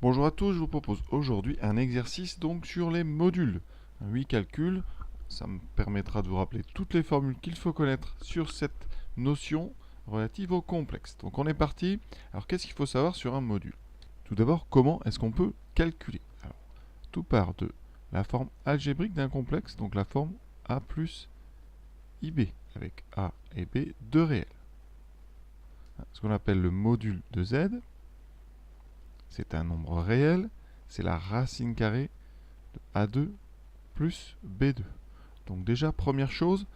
Bonjour à tous, je vous propose aujourd'hui un exercice donc sur les modules. 8 calculs, ça me permettra de vous rappeler toutes les formules qu'il faut connaître sur cette notion relative au complexe. Donc on est parti. Alors qu'est-ce qu'il faut savoir sur un module? Tout d'abord, comment est-ce qu'on peut calculer? Alors, tout part de la forme algébrique d'un complexe, donc la forme A plus IB, avec A et B, deux réels. Ce qu'on appelle le module de Z, c'est un nombre réel, c'est la racine carrée de A2 plus B2. Donc déjà, première chose,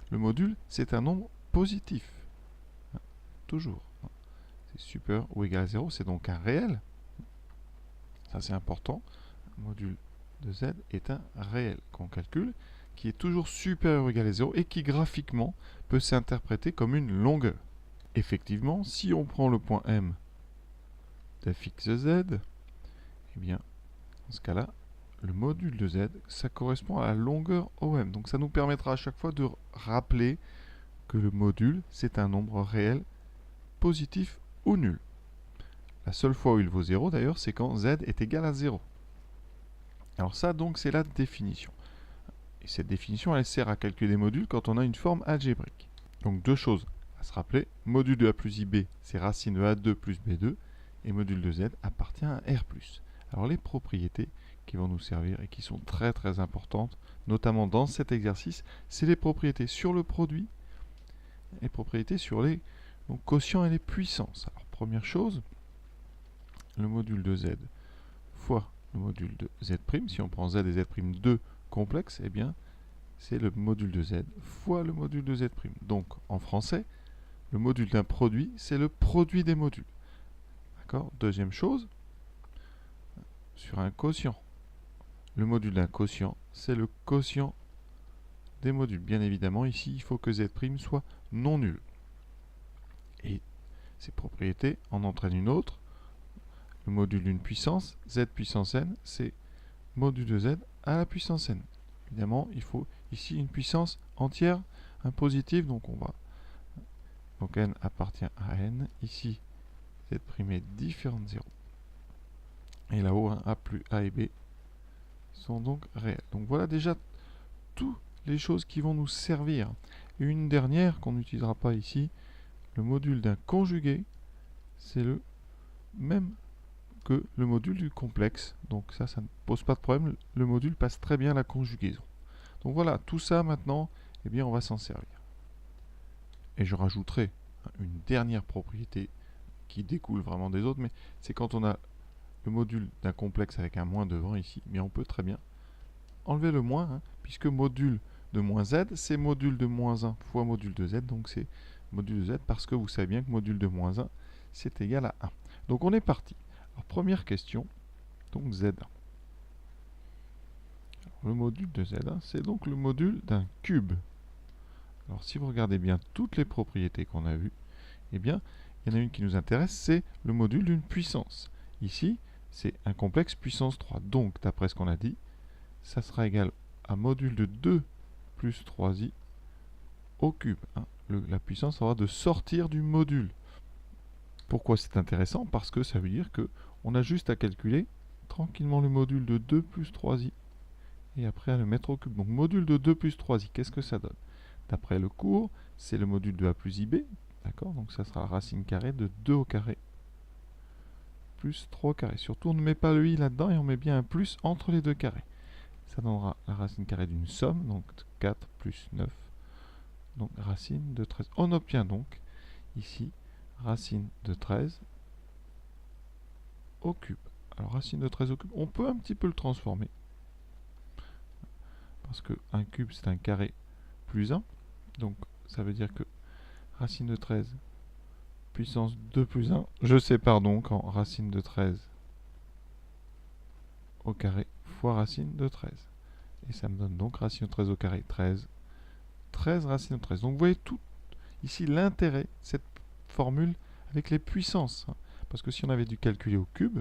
le module, c'est un nombre positif. Toujours. C'est supérieur ou égal à 0, c'est donc un réel. Ça, c'est important. Le module de Z est un réel qu'on calcule, qui est toujours supérieur ou égal à 0 et qui graphiquement peut s'interpréter comme une longueur. Effectivement, si on prend le point M d'fx Z, eh bien, dans ce cas-là, le module de Z, ça correspond à la longueur OM. Donc ça nous permettra à chaque fois de rappeler que le module, c'est un nombre réel, positif ou nul. La seule fois où il vaut 0 d'ailleurs, c'est quand Z est égal à 0. Alors ça donc c'est la définition. Et cette définition elle sert à calculer des modules quand on a une forme algébrique. Donc deux choses à se rappeler. Module de A plus IB, c'est racine de A2 plus B2. Et module de Z appartient à R+. Alors les propriétés qui vont nous servir et qui sont très très importantes, notamment dans cet exercice, c'est les propriétés sur le produit et les propriétés sur les quotients et les puissances. Alors première chose, le module de Z fois le module de Z', si on prend Z et Z'2 complexes, eh bien c'est le module de Z fois le module de Z'. Donc en français, le module d'un produit, c'est le produit des modules. D'accord? Deuxième chose, sur un quotient. Le module d'un quotient, c'est le quotient des modules. Bien évidemment, ici, il faut que Z' soit non nul. Et ces propriétés en entraînent une autre. Le module d'une puissance, Z puissance n, c'est module de Z à la puissance n. Évidemment, il faut ici une puissance entière, un positif, donc n appartient à n. Ici, Z' est différent de 0. Et là-haut, A plus A et B sont donc réels. Donc voilà déjà toutes les choses qui vont nous servir. Une dernière qu'on n'utilisera pas ici, le module d'un conjugué, c'est le même que le module du complexe. Donc ça ne pose pas de problème. Le module passe très bien à la conjugaison. Donc voilà, tout ça maintenant, eh bien, on va s'en servir. Et je rajouterai une dernière propriété qui découle vraiment des autres, mais c'est quand on a le module d'un complexe avec un moins devant ici, mais on peut très bien enlever le moins, puisque module de moins z, c'est module de moins 1 fois module de z, donc c'est module de z, parce que vous savez bien que module de moins 1, c'est égal à 1. Donc on est parti. Alors première question, donc z1. Le module de z1, c'est donc le module d'un cube. Alors si vous regardez bien toutes les propriétés qu'on a vues, eh bien, il y en a une qui nous intéresse, c'est le module d'une puissance. Ici, c'est un complexe puissance 3. Donc, d'après ce qu'on a dit, ça sera égal à module de 2 plus 3i au cube. La puissance aura de sortir du module. Pourquoi c'est intéressant? Parce que ça veut dire qu'on a juste à calculer tranquillement le module de 2 plus 3i et après à le mettre au cube. Donc module de 2 plus 3i, qu'est-ce que ça donne? D'après le cours, c'est le module de a plus ib, d'accord? Donc ça sera la racine carrée de 2 au carré plus 3 au carré. Surtout, on ne met pas le i là-dedans et on met bien un plus entre les deux carrés. Ça donnera la racine carrée d'une somme, donc 4 plus 9, donc racine de 13. On obtient donc ici racine de 13 au cube. Alors racine de 13 au cube, on peut un petit peu le transformer, parce qu'un cube c'est un carré plus 1, donc ça veut dire que racine de 13 puissance 2 plus 1, je sépare donc en racine de 13 au carré fois racine de 13. Et ça me donne donc racine de 13 au carré 13, 13 racine de 13. Donc vous voyez tout ici l'intérêt de cette formule avec les puissances. Parce que si on avait dû calculer au cube,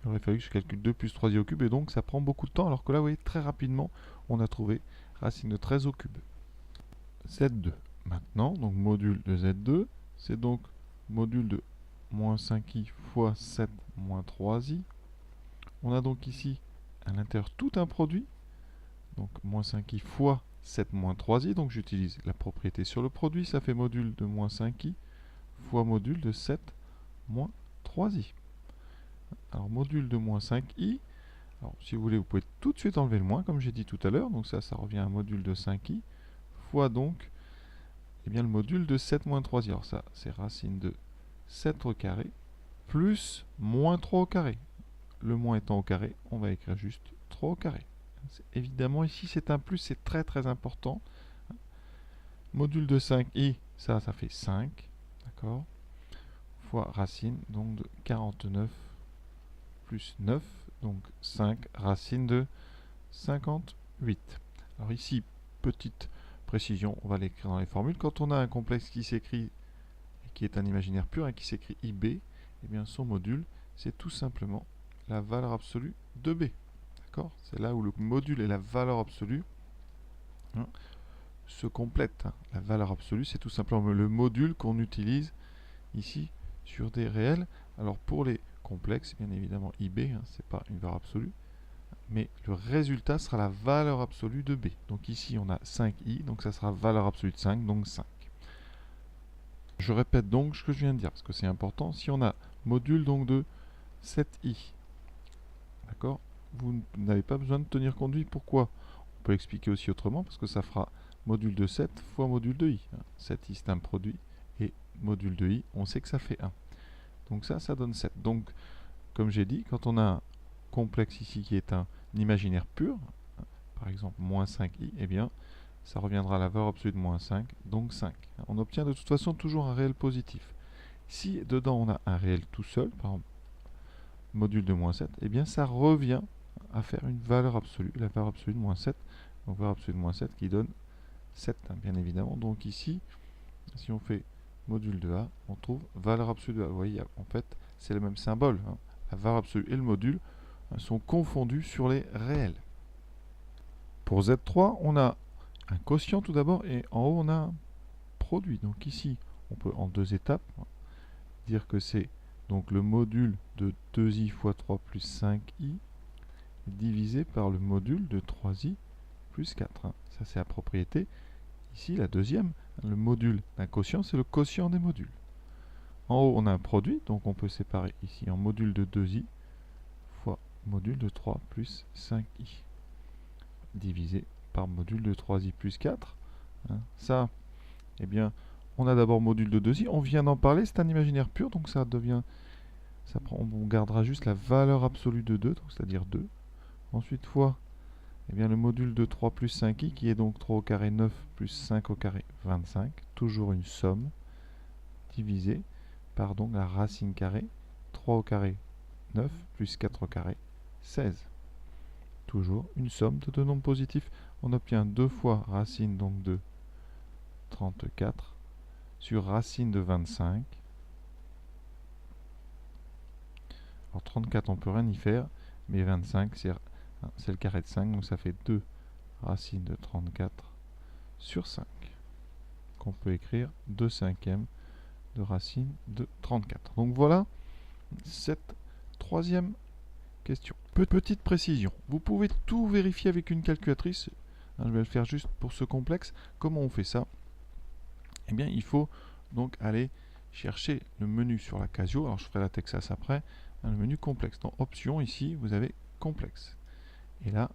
il aurait fallu que je calcule 2 plus 3i au cube, et donc ça prend beaucoup de temps, alors que là, vous voyez, très rapidement, on a trouvé racine de 13 au cube. Z2. Maintenant, donc module de Z2, c'est donc module de moins 5i fois 7 moins 3i On a donc ici à l'intérieur tout un produit, donc moins 5i fois 7 moins 3i, donc j'utilise la propriété sur le produit, ça fait module de moins 5i fois module de 7 moins 3i. Alors module de moins 5i, alors si vous voulez vous pouvez tout de suite enlever le moins comme j'ai dit tout à l'heure, donc ça revient à module de 5i fois donc le module de 7 moins 3i. Alors ça c'est racine de 7 au carré plus moins 3 au carré. Le moins étant au carré, on va écrire juste 3 au carré. Évidemment ici c'est un plus, c'est très très important. Module de 5i, ça fait 5, d'accord, fois racine donc de 49 plus 9, donc 5 racine de 58. Alors ici, petite précision, on va l'écrire dans les formules. Quand on a un complexe qui s'écrit, qui est un imaginaire pur et qui s'écrit IB, eh bien son module, c'est tout simplement la valeur absolue de B. D'accord? C'est là où le module et la valeur absolue se complètent. La valeur absolue, c'est tout simplement le module qu'on utilise ici sur des réels. Alors pour les complexes, bien évidemment IB, c'est pas une valeur absolue, mais le résultat sera la valeur absolue de B. Donc ici on a 5i, donc ça sera valeur absolue de 5, donc 5. Je répète donc ce que je viens de dire, parce que c'est important. Si on a module donc de 7i, d'accord, vous n'avez pas besoin de tenir compte de i. Pourquoi? On peut l'expliquer aussi autrement, parce que ça fera module de 7 fois module de i. 7i c'est un produit, et module de i, on sait que ça fait 1. Donc ça donne 7. Donc, comme j'ai dit, quand on a un complexe ici qui est un imaginaire pur, par exemple moins 5i, eh bien, ça reviendra à la valeur absolue de moins 5, donc 5. On obtient de toute façon toujours un réel positif. Si dedans on a un réel tout seul, par exemple module de moins 7, eh bien ça revient à faire une valeur absolue, la valeur absolue de moins 7, donc valeur absolue de moins 7 qui donne 7, bien évidemment. Donc ici, si on fait module de A, on trouve valeur absolue de A. Vous voyez, en fait, c'est le même symbole. La valeur absolue et le module sont confondus sur les réels. Pour Z3, on a un quotient tout d'abord, et en haut, on a un produit. Donc ici, on peut en deux étapes dire que c'est donc le module de 2i fois 3 plus 5i divisé par le module de 3i plus 4. Ça, c'est la propriété. Ici, la deuxième, le module d'un quotient, c'est le quotient des modules. En haut, on a un produit, donc on peut séparer ici en module de 2i fois module de 3 plus 5i divisé par module de 3i plus 4. Ça, eh bien, on a d'abord module de 2i. On vient d'en parler, c'est un imaginaire pur, donc ça devient... on gardera juste la valeur absolue de 2, c'est-à-dire 2. Ensuite, fois eh bien, le module de 3 plus 5i, qui est donc 3 au carré 9 plus 5 au carré 25, toujours une somme, divisé par donc la racine carrée, 3 au carré 9 plus 4 au carré 16. Toujours une somme de deux nombres positifs. On obtient 2 fois racine donc de 34 sur racine de 25. Alors 34 on peut rien y faire, mais 25 c'est le carré de 5, donc ça fait 2 racine de 34 sur 5. Qu'on peut écrire 2 cinquièmes de racine de 34. Donc voilà cette troisième question. Petite précision, vous pouvez tout vérifier avec une calculatrice. Je vais le faire juste pour ce complexe. Comment on fait ça? Eh bien, il faut donc aller chercher le menu sur la Casio. Alors, je ferai la Texas après. Le menu complexe. Dans Options, ici, vous avez complexe. Et là,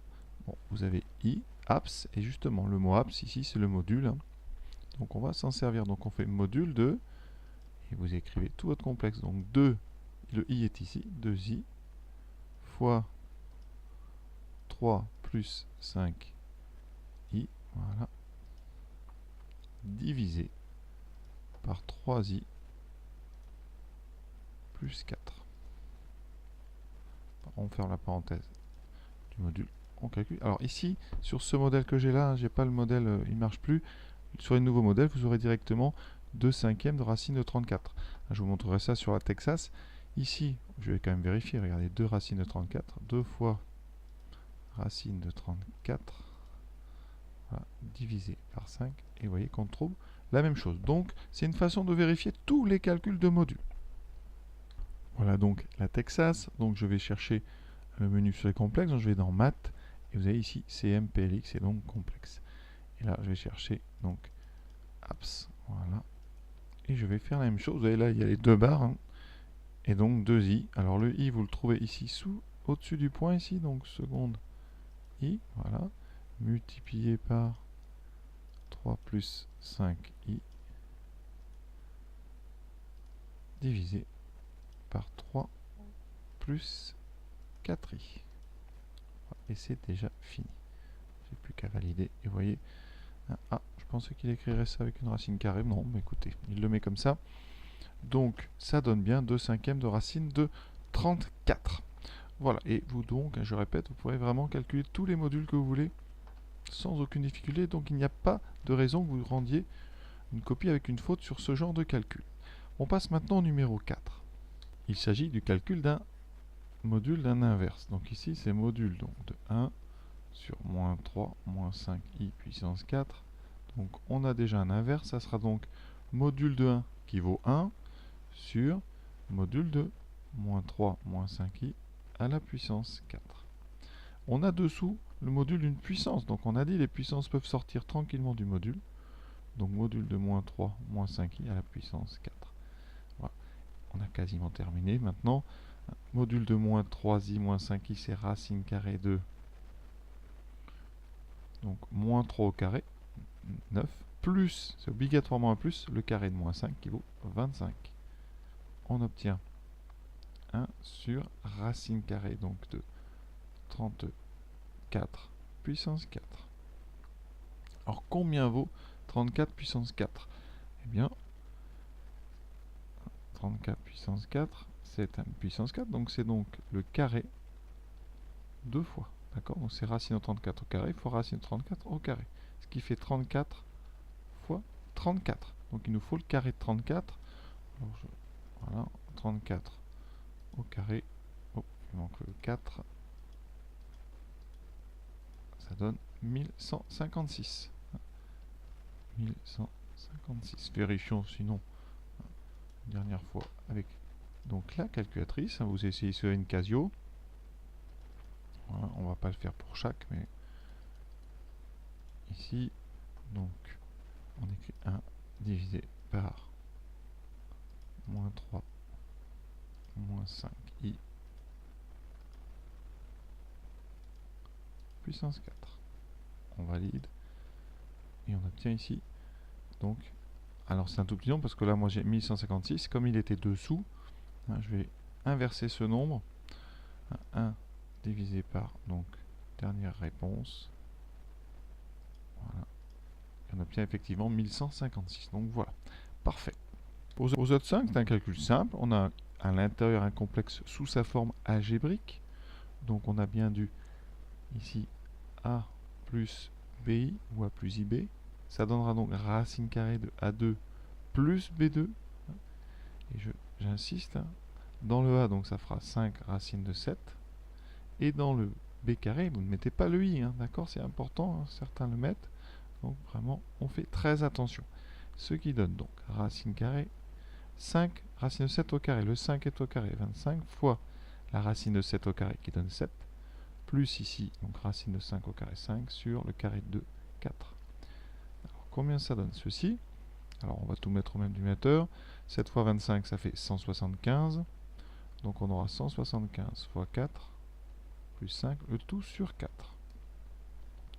bon, vous avez I, apps. Et justement, le mot apps, ici, c'est le module. Donc, on va s'en servir. Donc, on fait module de... Et vous écrivez tout votre complexe. Donc, 2, le I est ici. 2I fois 3 plus 5i, voilà, divisé par 3i plus 4. On ferme la parenthèse du module, on calcule. Alors ici, sur ce modèle que j'ai là, j'ai pas le modèle, il ne marche plus. Sur les nouveaux modèles, vous aurez directement 2 cinquièmes de racine de 34. Je vous montrerai ça sur la Texas. Ici, je vais quand même vérifier, regardez, 2 racines de 34, 2 fois racine de 34, voilà, divisé par 5, et vous voyez qu'on trouve la même chose. Donc, c'est une façon de vérifier tous les calculs de modules. Voilà donc la Texas. Donc, je vais chercher le menu sur les complexes, donc je vais dans maths, et vous avez ici CMPLX, et donc complexe. Et là, je vais chercher donc apps, voilà. Et je vais faire la même chose. Vous voyez là, il y a les deux barres, hein, et donc 2i. Alors le i, vous le trouvez ici au-dessus du point ici, donc seconde i, voilà, multiplié par 3 plus 5i, divisé par 3 plus 4i. Et c'est déjà fini. J'ai plus qu'à valider. Et vous voyez, ah, je pensais qu'il écrirait ça avec une racine carrée. Non, mais écoutez, il le met comme ça. Donc, ça donne bien 2/5 de racine de 34. Voilà, et vous donc, je répète, vous pourrez vraiment calculer tous les modules que vous voulez sans aucune difficulté. Donc, il n'y a pas de raison que vous rendiez une copie avec une faute sur ce genre de calcul. On passe maintenant au numéro 4. Il s'agit du calcul d'un module d'un inverse. Donc ici, c'est module donc, de 1 sur moins 3, moins 5i puissance 4. Donc on a déjà un inverse, ça sera donc module de 1 qui vaut 1 sur module de moins 3, moins 5i à la puissance 4. On a dessous le module d'une puissance, donc on a dit les puissances peuvent sortir tranquillement du module. Donc module de moins 3, moins 5i à la puissance 4. Voilà, on a quasiment terminé. Maintenant, module de moins 3i, moins 5i, c'est racine carrée de donc moins 3 au carré, 9, plus, c'est obligatoirement un plus, le carré de moins 5 qui vaut 25. On obtient 1 sur racine carrée donc de 34 puissance 4. Alors combien vaut 34 puissance 4? Eh bien, 34 puissance 4, c'est 1 puissance 4, donc c'est donc le carré deux fois. D'accord? Donc c'est racine de 34 au carré fois racine de 34 au carré. Ce qui fait 34 fois 34. Donc il nous faut le carré de 34. Alors voilà, 34 au carré. Oh, il manque le 4. Ça donne 1156. 1156. Vérifions sinon une dernière fois avec donc la calculatrice. Vous essayez sur une Casio. Voilà, on va pas le faire pour chaque, mais ici, donc on écrit 1 divisé par moins 3 moins 5i puissance 4. On valide et on obtient ici donc, alors c'est un tout petit nombre parce que là moi j'ai 1156, comme il était dessous, hein, je vais inverser ce nombre, 1 divisé par donc dernière réponse, voilà, et on obtient effectivement 1156. Donc voilà, parfait. Aux autres 5, c'est un calcul simple. On a à l'intérieur un complexe sous sa forme algébrique. Donc on a bien du ici A plus BI ou A plus IB. Ça donnera donc racine carrée de A2 plus B2. Et j'insiste, hein, dans le A, donc ça fera 5 racine de 7. Et dans le B carré, vous ne mettez pas le I, hein, d'accord? C'est important, hein, certains le mettent. Donc vraiment, on fait très attention. Ce qui donne donc racine carrée 5 racine de 7 au carré. Le 5 est au carré, 25 fois la racine de 7 au carré qui donne 7, plus ici, donc racine de 5 au carré, 5 sur le carré de 2, 4. Alors, combien ça donne ceci? Alors, on va tout mettre au même numérateur. 7 fois 25, ça fait 175. Donc, on aura 175 fois 4, plus 5, le tout sur 4.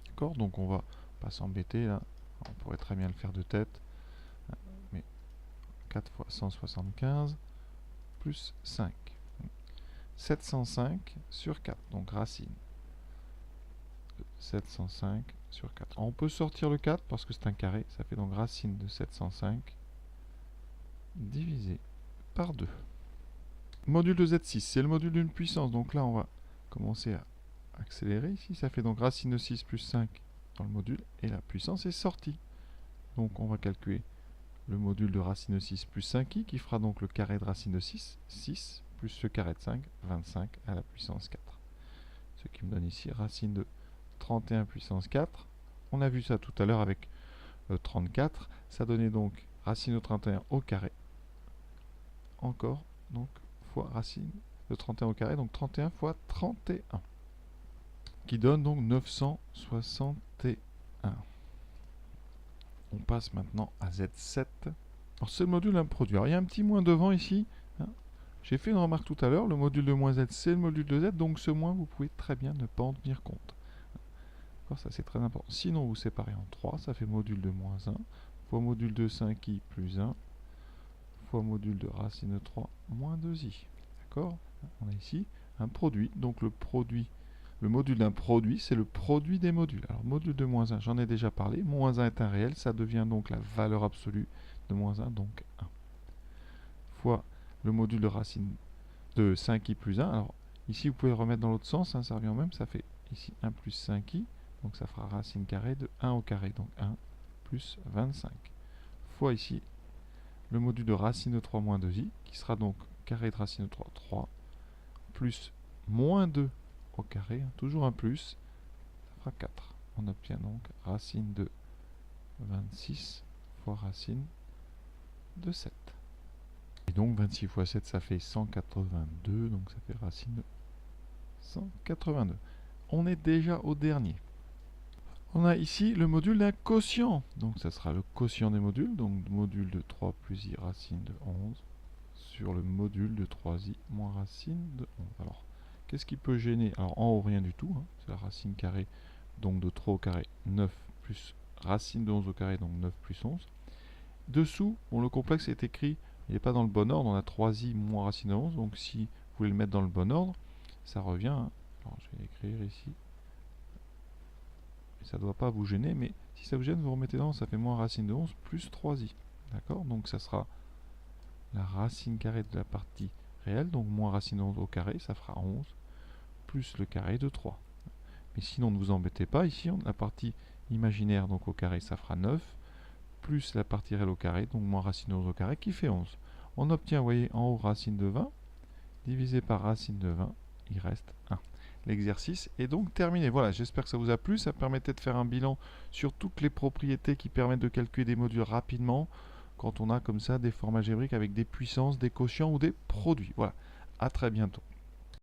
D'accord? Donc, on va pas s'embêter là. On pourrait très bien le faire de tête. Mais 4 fois 175 plus 5. 705 sur 4, donc racine de 705 sur 4. Alors on peut sortir le 4 parce que c'est un carré, ça fait donc racine de 705 divisé par 2. Module de Z6, c'est le module d'une puissance, donc là on va commencer à accélérer ici, ça fait donc racine de 6 plus 5 dans le module, et la puissance est sortie. Donc on va calculer le module de racine de 6 plus 5i, qui fera donc le carré de racine de 6, 6, plus le carré de 5, 25 à la puissance 4. Ce qui me donne ici racine de 31 puissance 4. On a vu ça tout à l'heure avec le 34. Ça donnait donc racine de 31 au carré. Encore, donc, fois racine de 31 au carré, donc 31 fois 31, qui donne donc 961. On passe maintenant à Z7. Alors c'est le module d'un produit. Alors il y a un petit moins devant ici. Hein. J'ai fait une remarque tout à l'heure, le module de moins Z c'est le module de Z, donc ce moins vous pouvez très bien ne pas en tenir compte. Ça c'est très important. Sinon vous séparez en 3, ça fait module de moins 1, fois module de 5i plus 1, fois module de racine de 3 moins 2i. D'accord? On a ici un produit, donc le module d'un produit, c'est le produit des modules. Alors module de moins 1, j'en ai déjà parlé, moins 1 est un réel, ça devient donc la valeur absolue de moins 1, donc 1. Fois le module de racine de 5i plus 1, alors ici vous pouvez le remettre dans l'autre sens, hein, ça revient au même, ça fait ici 1 plus 5i, donc ça fera racine carrée de 1 au carré, donc 1 plus 25. Fois ici le module de racine de 3 moins 2i, qui sera donc carré de racine de 3, 3, plus moins 2 au carré, hein, toujours un plus, ça fera 4. On obtient donc racine de 26 fois racine de 7. Et donc 26 fois 7, ça fait 182, donc ça fait racine de 182. On est déjà au dernier. On a ici le module d'un quotient. Donc ça sera le quotient des modules. Donc module de 3 plus i racine de 11 sur le module de 3i moins racine de 11. Alors, qu'est-ce qui peut gêner? Alors en haut, rien du tout. Hein. C'est la racine carrée. Donc de 3 au carré, 9 plus racine de 11 au carré, donc 9 plus 11. Dessous, bon, le complexe est écrit, il n'est pas dans le bon ordre. On a 3i moins racine de 11. Donc si vous voulez le mettre dans le bon ordre, ça revient. Hein. Alors je vais écrire ici. Ça ne doit pas vous gêner, mais si ça vous gêne, vous remettez dans, ça fait moins racine de 11 plus 3i. D'accord? Donc ça sera la racine carrée de la partie réelle, donc moins racine de 11 au carré, ça fera 11, plus le carré de 3. Mais sinon, ne vous embêtez pas, ici, la partie imaginaire, donc au carré, ça fera 9, plus la partie réelle au carré, donc moins racine de 11 au carré, qui fait 11. On obtient, vous voyez, en haut, racine de 20, divisé par racine de 20, il reste 1. L'exercice est donc terminé. Voilà, j'espère que ça vous a plu. Ça permettait de faire un bilan sur toutes les propriétés qui permettent de calculer des modules rapidement quand on a comme ça des formes algébriques avec des puissances, des quotients ou des produits. Voilà, à très bientôt.